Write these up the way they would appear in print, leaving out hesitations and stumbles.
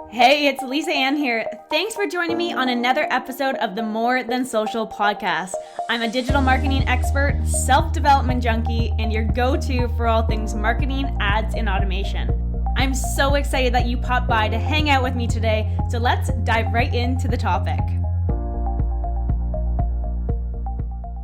Hey, it's Lisa Ann here. Thanks for joining me on another episode of the More Than Social podcast. I'm a digital marketing expert, self-development junkie, and your go-to for all things marketing, ads, and automation. I'm so excited that you popped by to hang out with me today, so let's dive right into the topic.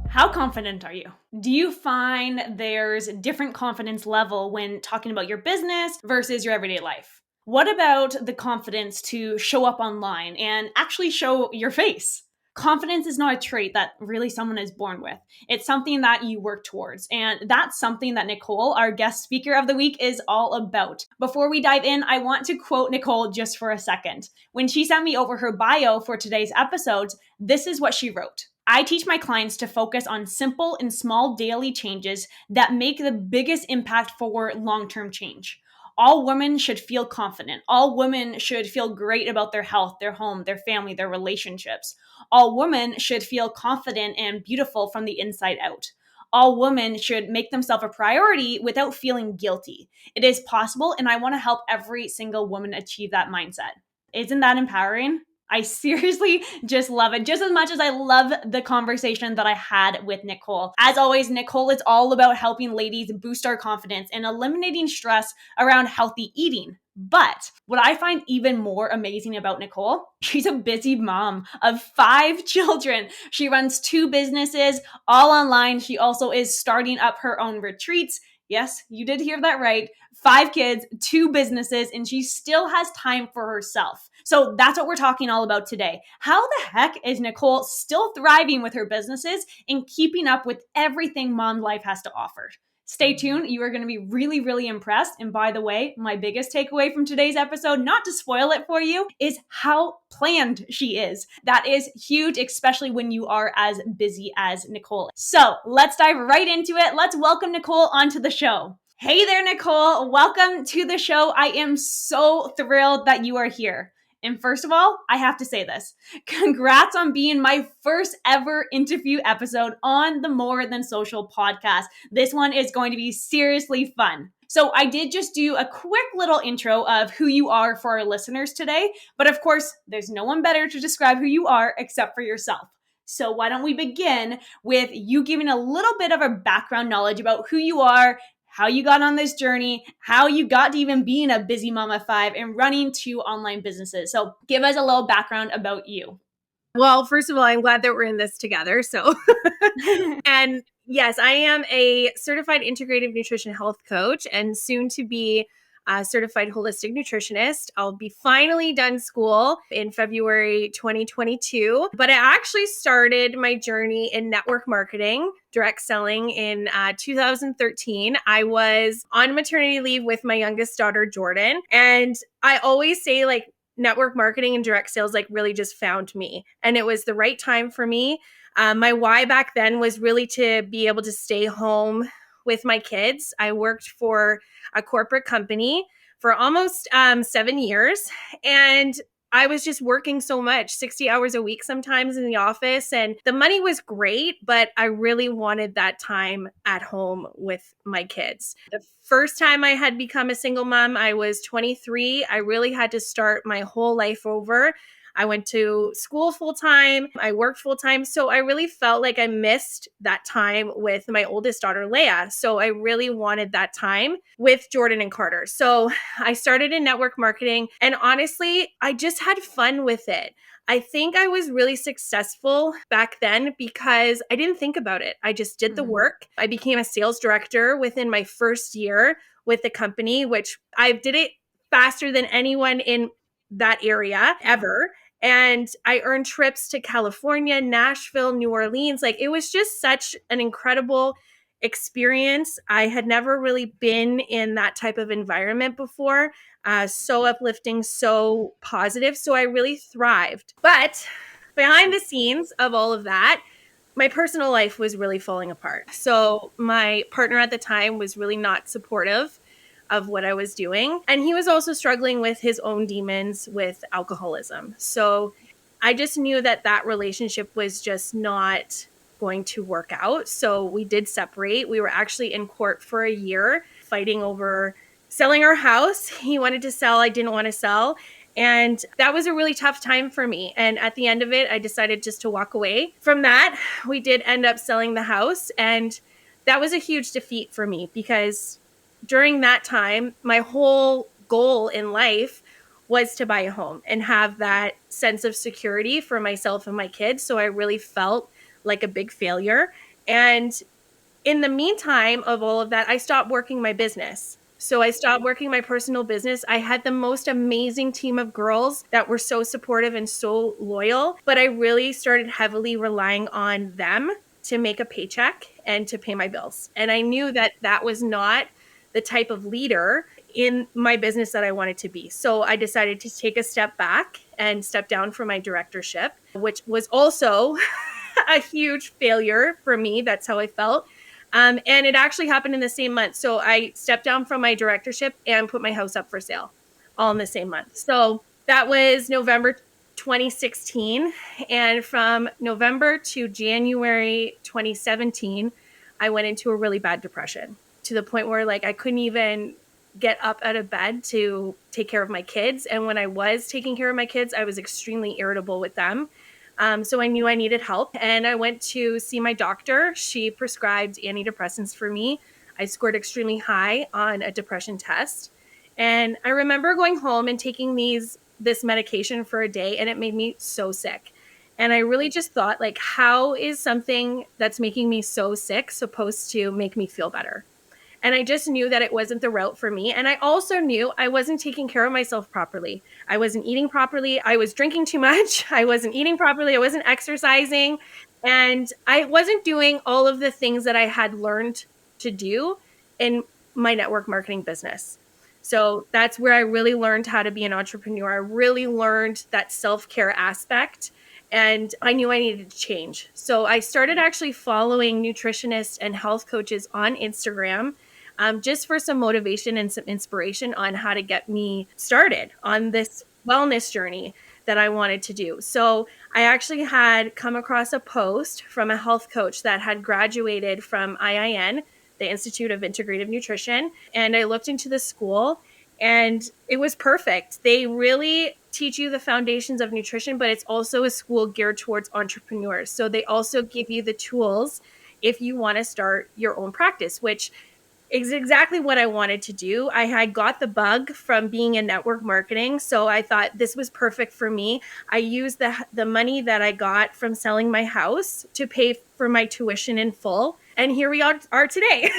How confident are you? Do you find there's a different confidence level when talking about your business versus your everyday life? What about the confidence to show up online and actually show your face? Confidence is not a trait that really someone is born with. It's something that you work towards. And that's something that Nicole, our guest speaker of the week, is all about. Before we dive in, I want to quote Nicole just for a second. When she sent me over her bio for today's episodes, this is what she wrote. I teach my clients to focus on simple and small daily changes that make the biggest impact for long-term change. All women should feel confident. All women should feel great about their health, their home, their family, their relationships. All women should feel confident and beautiful from the inside out. All women should make themselves a priority without feeling guilty. It is possible, and I want to help every single woman achieve that mindset. Isn't that empowering? I seriously just love it, just as much as I love the conversation that I had with Nicole. As always, Nicole is all about helping ladies boost our confidence and eliminating stress around healthy eating. But what I find even more amazing about Nicole, she's a busy mom of 5 children. She runs 2 businesses, all online. She also is starting up her own retreats. Yes, you did hear that right. 5 kids, 2 businesses, and she still has time for herself. So that's what we're talking all about today. How the heck is Nicole still thriving with her businesses and keeping up with everything mom life has to offer? Stay tuned. You are going to be really, really impressed. And by the way, my biggest takeaway from today's episode, not to spoil it for you, is how planned she is. That is huge, especially when you are as busy as Nicole. So let's dive right into it. Let's welcome Nicole onto the show. Hey there, Nicole. Welcome to the show. I am so thrilled that you are here. And first of all, I have to say this. Congrats on being my first ever interview episode on the More Than Social podcast. This one is going to be seriously fun. So I did just do a quick little intro of who you are for our listeners today. But of course, there's no one better to describe who you are except for yourself. So why don't we begin with you giving a little bit of a background knowledge about who you are, how you got on this journey, how you got to even being a busy mom of 5 and running 2 online businesses. So give us a little background about you. Well, first of all, I'm glad that we're in this together. So, and yes, I am a certified integrative nutrition health coach and soon to be a certified holistic nutritionist. I'll be finally done school in February 2022, but I actually started my journey in network marketing, direct selling in 2013. I was on maternity leave with my youngest daughter, Jordan. And I always say network marketing and direct sales really just found me. And it was the right time for me. My why back then was really to be able to stay home with my kids. I worked for a corporate company for almost 7 years. And I was just working so much, 60 hours a week sometimes in the office. And the money was great, but I really wanted that time at home with my kids. The first time I had become a single mom, I was 23. I really had to start my whole life over. I went to school full time. I worked full time. So I really felt like I missed that time with my oldest daughter, Leia. So I really wanted that time with Jordan and Carter. So I started in network marketing. And honestly, I just had fun with it. I think I was really successful back then because I didn't think about it. I just did the work. I became a sales director within my first year with the company, which I did it faster than anyone in that area ever. And I earned trips to California, Nashville, New Orleans. It was just such an incredible experience. I had never really been in that type of environment before. So uplifting, so positive. So I really thrived. But behind the scenes of all of that, my personal life was really falling apart. So my partner at the time was really not supportive of what I was doing. And he was also struggling with his own demons with alcoholism. So I just knew that relationship was just not going to work out. So we did separate. We were actually in court for a year fighting over selling our house. He wanted to sell. I didn't want to sell. And that was a really tough time for me. And at the end of it, I decided just to walk away from that. We did end up selling the house. And that was a huge defeat for me because during that time, my whole goal in life was to buy a home and have that sense of security for myself and my kids. So I really felt like a big failure. And in the meantime of all of that, I stopped working my business. So I stopped working my personal business. I had the most amazing team of girls that were so supportive and so loyal, but I really started heavily relying on them to make a paycheck and to pay my bills. And I knew that that was not the type of leader in my business that I wanted to be. So I decided to take a step back and step down from my directorship, which was also a huge failure for me. That's how I felt. And it actually happened in the same month. So I stepped down from my directorship and put my house up for sale all in the same month. So that was November 2016. And from November to January 2017, I went into a really bad depression to the point where like I couldn't even get up out of bed to take care of my kids. And when I was taking care of my kids, I was extremely irritable with them. So I knew I needed help and I went to see my doctor. She prescribed antidepressants for me. I scored extremely high on a depression test. And I remember going home and taking this medication for a day and it made me so sick. And I really just thought like, how is something that's making me so sick supposed to make me feel better? And I just knew that it wasn't the route for me. And I also knew I wasn't taking care of myself properly. I wasn't eating properly. I was drinking too much. I wasn't eating properly. I wasn't exercising. And I wasn't doing all of the things that I had learned to do in my network marketing business. So that's where I really learned how to be an entrepreneur. I really learned that self-care aspect and I knew I needed to change. So I started actually following nutritionists and health coaches on Instagram just for some motivation and some inspiration on how to get me started on this wellness journey that I wanted to do. So I actually had come across a post from a health coach that had graduated from IIN, the Institute of Integrative Nutrition, and I looked into the school and it was perfect. They really teach you the foundations of nutrition, but it's also a school geared towards entrepreneurs. So they also give you the tools if you want to start your own practice, which is exactly what I wanted to do. I had got the bug from being in network marketing, so I thought this was perfect for me. I used the money that I got from selling my house to pay for my tuition in full, and here we are today.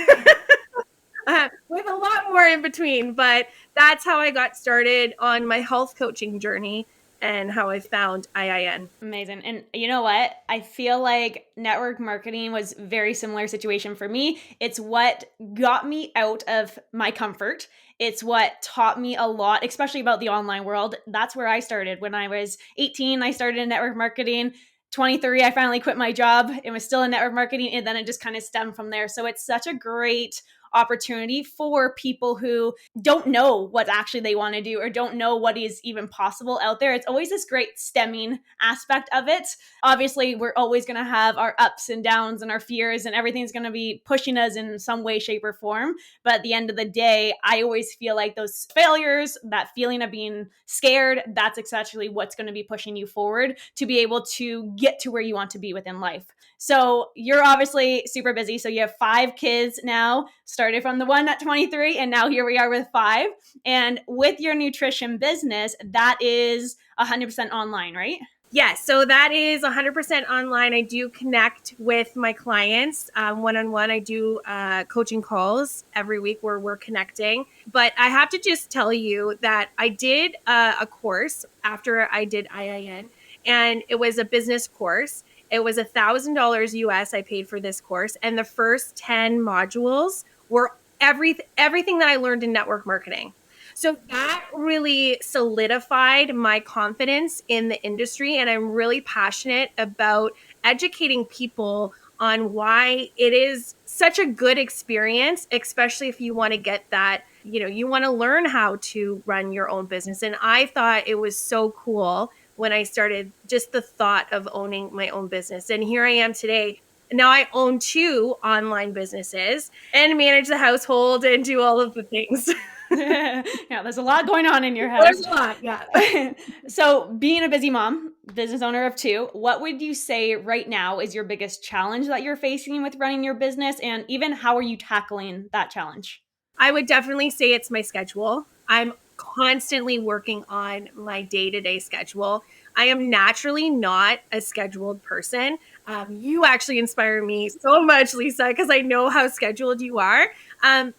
With a lot more in between, but that's how I got started on my health coaching journey and how I found IIN. Amazing. And you know what? I feel like network marketing was very similar situation for me. It's what got me out of my comfort. It's what taught me a lot, especially about the online world. That's where I started. When I was 18, I started in network marketing. 23, I finally quit my job. It was still in network marketing, and then it just kind of stemmed from there. So it's such a great opportunity for people who don't know what actually they want to do or don't know what is even possible out there. It's always this great stemming aspect of it. Obviously, we're always going to have our ups and downs and our fears, and everything's going to be pushing us in some way, shape, or form. But at the end of the day, I always feel like those failures, that feeling of being scared, that's essentially what's going to be pushing you forward to be able to get to where you want to be within life. So you're obviously super busy. So you have 5 kids now, started from the one at 23, and now here we are with 5. And with your nutrition business, that is 100% online, right? Yes, so that is 100% online. I do connect with my clients one-on-one. I do coaching calls every week where we're connecting. But I have to just tell you that I did a course after I did IIN, and it was a business course. It was $1,000 US I paid for this course, and the first 10 modules were everything that I learned in network marketing. So that really solidified my confidence in the industry. And I'm really passionate about educating people on why it is such a good experience, especially if you want to get that, you want to learn how to run your own business. And I thought it was so cool when I started, just the thought of owning my own business. And here I am today. Now I own 2 online businesses and manage the household and do all of the things. Yeah, there's a lot going on in your house. There's a lot, yeah. So, being a busy mom, business owner of two, what would you say right now is your biggest challenge that you're facing with running your business? And even how are you tackling that challenge? I would definitely say it's my schedule. I'm constantly working on my day-to-day schedule. I am naturally not a scheduled person. You actually inspire me so much, Lisa, because I know how scheduled you are.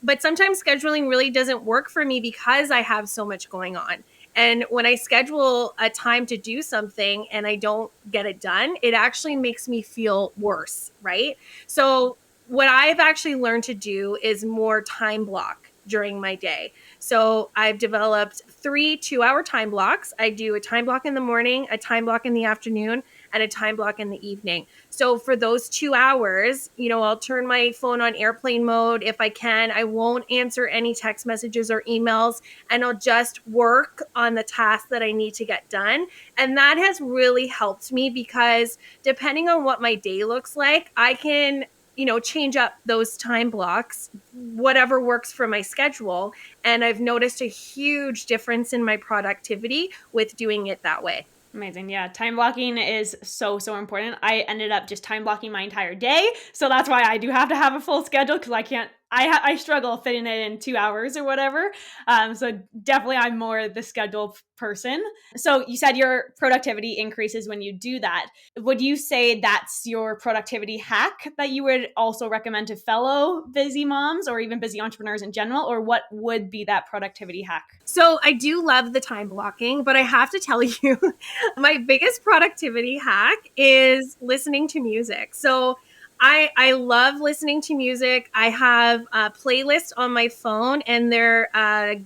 But sometimes scheduling really doesn't work for me because I have so much going on. And when I schedule a time to do something and I don't get it done, it actually makes me feel worse, right? So what I've actually learned to do is more time block during my day. So I've developed 3 2-hour time blocks. I do a time block in the morning, a time block in the afternoon, and a time block in the evening. So for those 2 hours, I'll turn my phone on airplane mode if I can. I won't answer any text messages or emails, and I'll just work on the tasks that I need to get done. And that has really helped me because depending on what my day looks like, I can change up those time blocks, whatever works for my schedule. And I've noticed a huge difference in my productivity with doing it that way. Amazing. Yeah. Time blocking is so, so important. I ended up just time blocking my entire day. So that's why I do have to have a full schedule because I can't, I struggle fitting it in 2 hours or whatever. So definitely I'm more the scheduled person. So you said your productivity increases when you do that. Would you say that's your productivity hack that you would also recommend to fellow busy moms or even busy entrepreneurs in general? Or what would be that productivity hack? So I do love the time blocking, but I have to tell you, my biggest productivity hack is listening to music. So I love listening to music. I have a playlist on my phone, and they're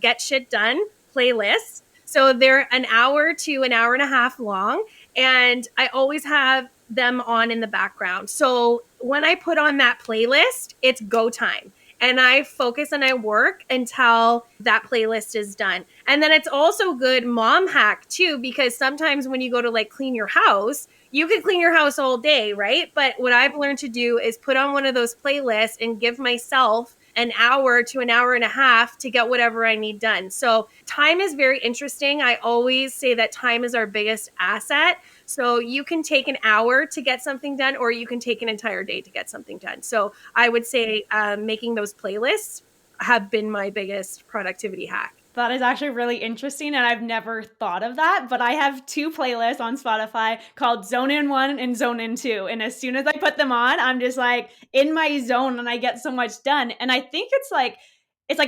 Get Shit Done playlists. So they're an hour to an hour and a half long, and I always have them on in the background. So when I put on that playlist, it's go time. And I focus and I work until that playlist is done. And then it's also good mom hack too, because sometimes when you go to like clean your house, you can clean your house all day, right? But what I've learned to do is put on one of those playlists and give myself an hour to an hour and a half to get whatever I need done. So time is very interesting. I always say that time is our biggest asset. So you can take an hour to get something done, or you can take an entire day to get something done. So I would say making those playlists have been my biggest productivity hack. That is actually really interesting, and I've never thought of that, but I have two playlists on Spotify called Zone In 1 and Zone In 2, and as soon as I put them on, I'm just like in my zone and I get so much done. And I think it's like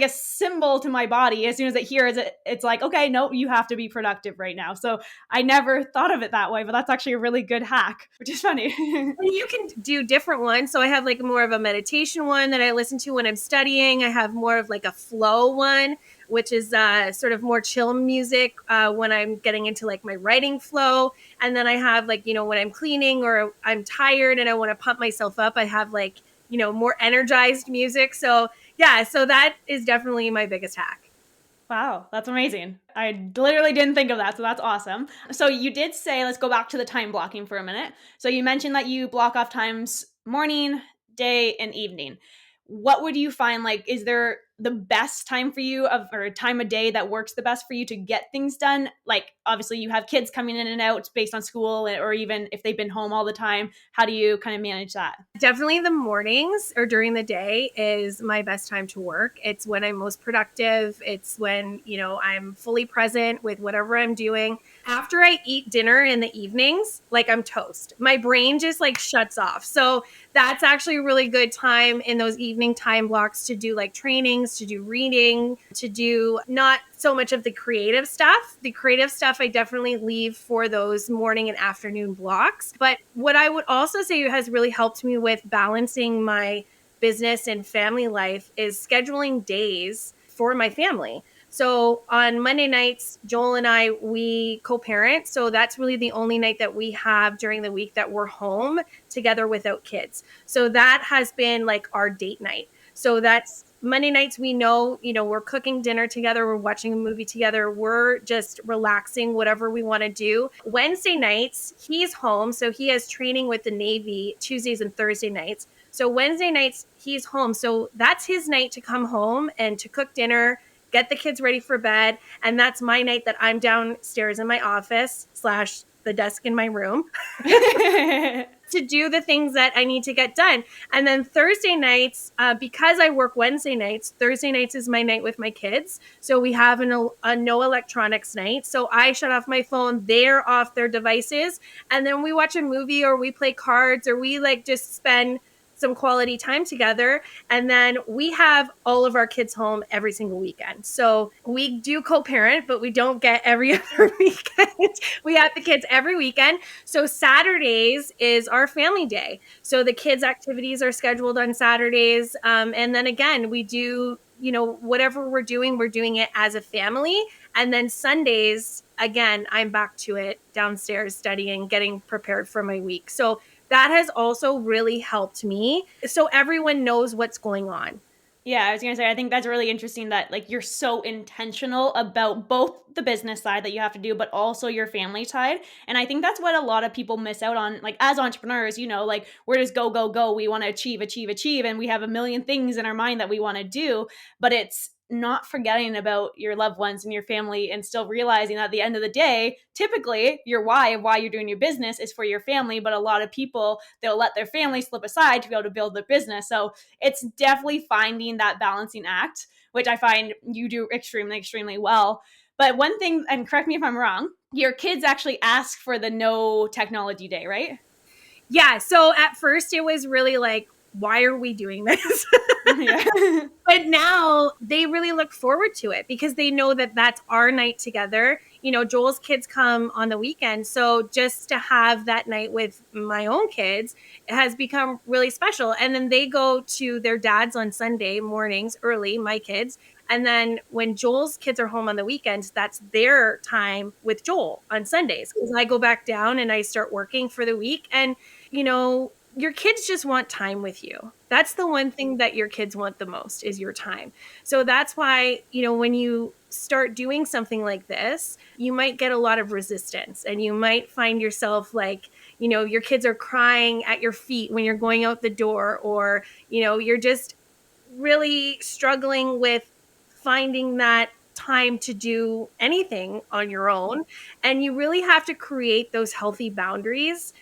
a symbol to my body. As soon as it hears it, it's like, okay, no, you have to be productive right now. So I never thought of it that way, but that's actually a really good hack, which is funny. You can do different ones. So I have like more of a meditation one that I listen to when I'm studying. I have more of like a flow one, which is sort of more chill music when I'm getting into like my writing flow. And then I have like, when I'm cleaning or I'm tired and I want to pump myself up, I have like, more energized music. So yeah, so that is definitely my biggest hack. Wow, that's amazing. I literally didn't think of that, so that's awesome. So you did say, let's go back to the time blocking for a minute. So you mentioned that you block off times morning, day, and evening. What would you find, like, is there the best time for you or a time of day that works the best for you to get things done? Like, obviously you have kids coming in and out based on school, or even if they've been home all the time. How do you kind of manage that? Definitely the mornings or during the day is my best time to work. It's when I'm most productive. It's when, I'm fully present with whatever I'm doing. After I eat dinner in the evenings, like I'm toast. My brain just like shuts off. So that's actually a really good time in those evening time blocks to do like trainings, to do reading, to do not so much of the creative stuff. The creative stuff I definitely leave for those morning and afternoon blocks. But what I would also say has really helped me with balancing my business and family life is scheduling days for my family. So on Monday nights, Joel and I, we co-parent. So that's really the only night that we have during the week that we're home together without kids. So that has been like our date night. So that's Monday nights, we know, we're cooking dinner together. We're watching a movie together. We're just relaxing, whatever we want to do. Wednesday nights, he's home. So he has training with the Navy Tuesdays and Thursday nights. So Wednesday nights, he's home. So that's his night to come home and to cook dinner, get the kids ready for bed. And that's my night that I'm downstairs in my office / the desk in my room to do the things that I need to get done. And then Thursday nights, because I work Wednesday nights, Thursday nights is my night with my kids. So we have a no electronics night. So I shut off my phone, they're off their devices, and then we watch a movie or we play cards or we like just spend some quality time together. And then we have all of our kids home every single weekend. So we do co-parent, but we don't get every other weekend. We have the kids every weekend. So Saturdays is our family day. So the kids' activities are scheduled on Saturdays. And then again, we do, whatever we're doing it as a family. And then Sundays, again, I'm back to it downstairs studying, getting prepared for my week. So that has also really helped me. So everyone knows what's going on. Yeah, I was going to say, I think that's really interesting that like you're so intentional about both the business side that you have to do, but also your family side. And I think that's what a lot of people miss out on. Like as entrepreneurs, like we're just go, go, go. We want to achieve, achieve, achieve. And we have a million things in our mind that we want to do, but it's not forgetting about your loved ones and your family and still realizing that at the end of the day, typically your why of why you're doing your business is for your family. But a lot of people, they'll let their family slip aside to be able to build their business. So it's definitely finding that balancing act, which I find you do extremely, extremely well. But one thing, and correct me if I'm wrong, your kids actually ask for the no technology day, right? Yeah. So at first it was really like, why are we doing this? Yeah. But now they really look forward to it because they know that that's our night together. Joel's kids come on the weekend. So just to have that night with my own kids has become really special. And then they go to their dads on Sunday mornings early, my kids. And then when Joel's kids are home on the weekends, that's their time with Joel on Sundays because I go back down and I start working for the week. And, your kids just want time with you. That's the one thing that your kids want the most is your time. So that's why, when you start doing something like this, you might get a lot of resistance and you might find yourself like, your kids are crying at your feet when you're going out the door, or, you're just really struggling with finding that time to do anything on your own. And you really have to create those healthy boundaries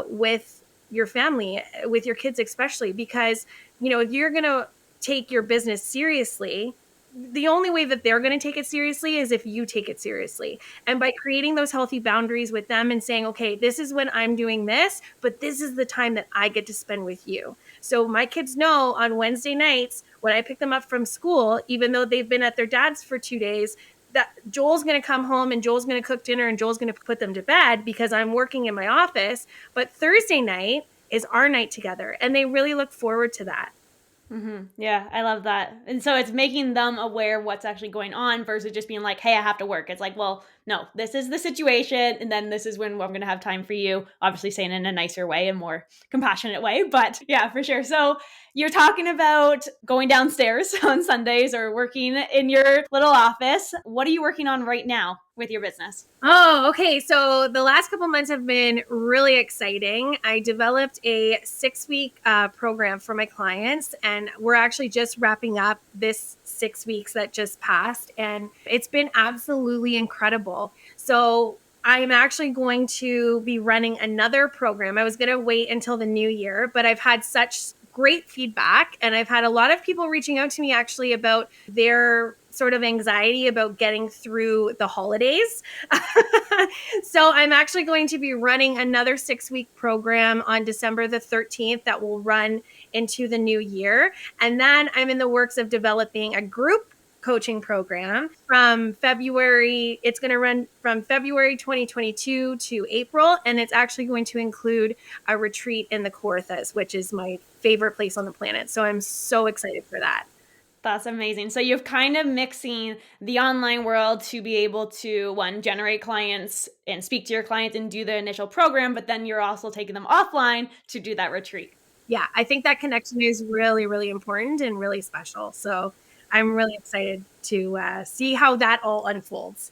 with your family, with your kids, especially because, if you're going to take your business seriously, the only way that they're going to take it seriously is if you take it seriously. And by creating those healthy boundaries with them and saying, okay, this is when I'm doing this, but this is the time that I get to spend with you. So my kids know on Wednesday nights when I pick them up from school, even though they've been at their dad's for 2 days, that Joel's going to come home and Joel's going to cook dinner and Joel's going to put them to bed because I'm working in my office. But Thursday night is our night together. And they really look forward to that. Mm-hmm. Yeah, I love that. And so it's making them aware of what's actually going on versus just being like, hey, I have to work. It's like, well, no, this is the situation. And then this is when I'm going to have time for you. Obviously, saying it in a nicer way and more compassionate way. But yeah, for sure. So you're talking about going downstairs on Sundays or working in your little office. What are you working on right now with your business? Oh, okay. So the last couple months have been really exciting. I developed a 6-week program for my clients, and we're actually just wrapping up this 6 weeks that just passed, and it's been absolutely incredible. So I'm actually going to be running another program. I was going to wait until the new year, but I've had such great feedback, and I've had a lot of people reaching out to me actually about their sort of anxiety about getting through the holidays. So I'm actually going to be running another 6-week program on December the 13th that will run into the new year. And then I'm in the works of developing a group coaching program from February. It's going to run from February 2022 to April. And it's actually going to include a retreat in the Kawarthas, which is my favorite place on the planet. So I'm so excited for that. That's amazing. So you've kind of mixing the online world to be able to, one, generate clients and speak to your clients and do the initial program, but then you're also taking them offline to do that retreat. Yeah, I think that connection is really, really important and really special. So I'm really excited to see how that all unfolds.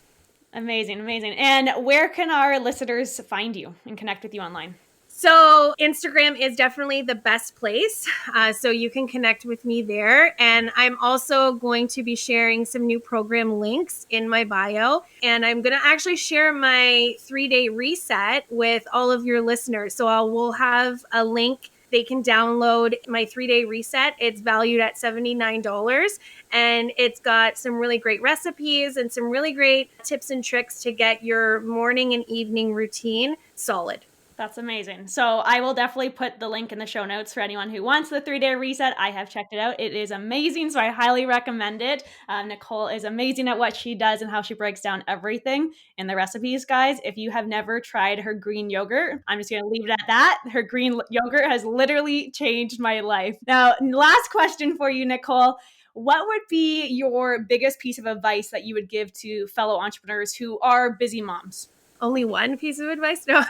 Amazing, amazing. And where can our listeners find you and connect with you online? So Instagram is definitely the best place. So you can connect with me there. And I'm also going to be sharing some new program links in my bio. And I'm going to actually share my 3-day reset with all of your listeners. So we'll have a link. They can download my 3-day reset. It's valued at $79. And it's got some really great recipes and some really great tips and tricks to get your morning and evening routine solid. That's amazing. So I will definitely put the link in the show notes for anyone who wants the 3-day reset. I have checked it out. It is amazing. So I highly recommend it. Nicole is amazing at what she does and how she breaks down everything in the recipes, guys. If you have never tried her green yogurt, I'm just going to leave it at that. Her green yogurt has literally changed my life. Now, last question for you, Nicole. What would be your biggest piece of advice that you would give to fellow entrepreneurs who are busy moms? Only one piece of advice? No.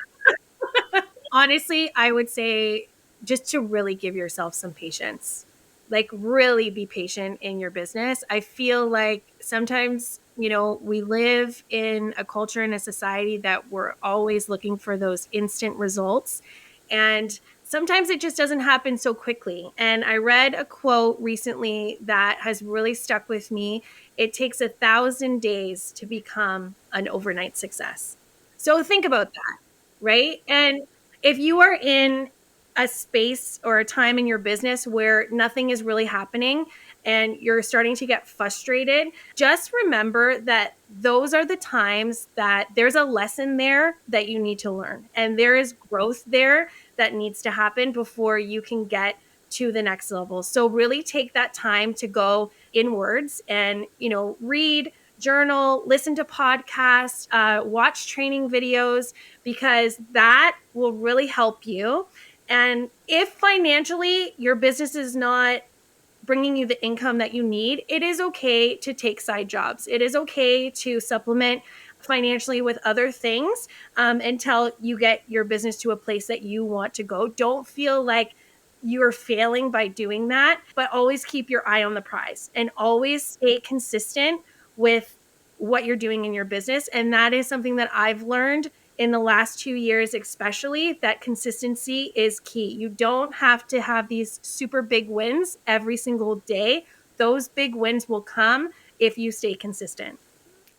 Honestly, I would say just to really give yourself some patience. Like, really be patient in your business. I feel like sometimes, we live in a culture and a society that we're always looking for those instant results. And sometimes it just doesn't happen so quickly. And I read a quote recently that has really stuck with me. It takes 1,000 days to become an overnight success. So think about that, right? And if you are in a space or a time in your business where nothing is really happening and you're starting to get frustrated, just remember that those are the times that there's a lesson there that you need to learn. And there is growth there that needs to happen before you can get to the next level. So really take that time to go inwards and, read, journal, listen to podcasts, watch training videos, because that will really help you. And if financially your business is not bringing you the income that you need, it is okay to take side jobs. It is okay to supplement financially with other things until you get your business to a place that you want to go. Don't feel like you're failing by doing that, but always keep your eye on the prize and always stay consistent with what you're doing in your business. And that is something that I've learned in the last 2 years, especially, that consistency is key. You don't have to have these super big wins every single day. Those big wins will come if you stay consistent.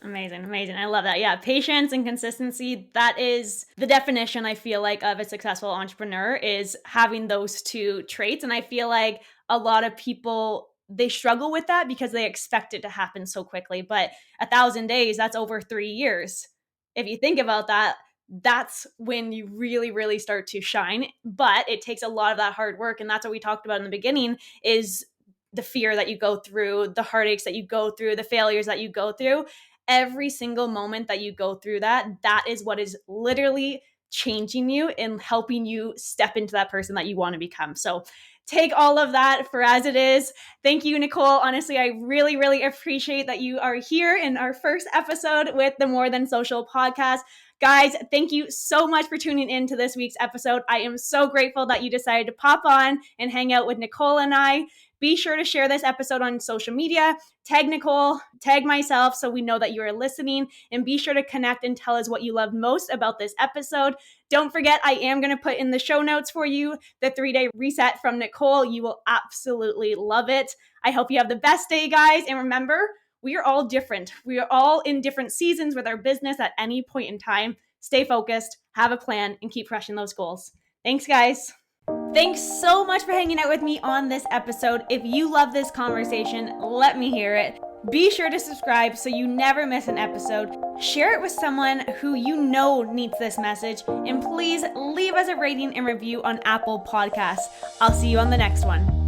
Amazing. Amazing. I love that. Yeah. Patience and consistency. That is the definition, I feel like, of a successful entrepreneur, is having those two traits. And I feel like a lot of people, they struggle with that because they expect it to happen so quickly. But 1,000 days, that's over 3 years. If you think about that, that's when you really, really start to shine. But it takes a lot of that hard work. And that's what we talked about in the beginning, is the fear that you go through, the heartaches that you go through, the failures that you go through. Every single moment that you go through that is what is literally changing you and helping you step into that person that you want to become. So take all of that for as it is. Thank you, Nicole. Honestly, I really, really appreciate that you are here in our first episode with the More Than Social podcast. Guys, thank you so much for tuning in to this week's episode. I am so grateful that you decided to pop on and hang out with Nicole and I. Be sure to share this episode on social media. Tag Nicole, tag myself, so we know that you are listening. And be sure to connect and tell us what you loved most about this episode. Don't forget, I am going to put in the show notes for you the 3-day reset from Nicole. You will absolutely love it. I hope you have the best day, guys. And remember, we are all different. We are all in different seasons with our business at any point in time. Stay focused, have a plan, and keep crushing those goals. Thanks, guys. Thanks so much for hanging out with me on this episode. If you love this conversation, let me hear it. Be sure to subscribe so you never miss an episode. Share it with someone who you know needs this message. And please leave us a rating and review on Apple Podcasts. I'll see you on the next one.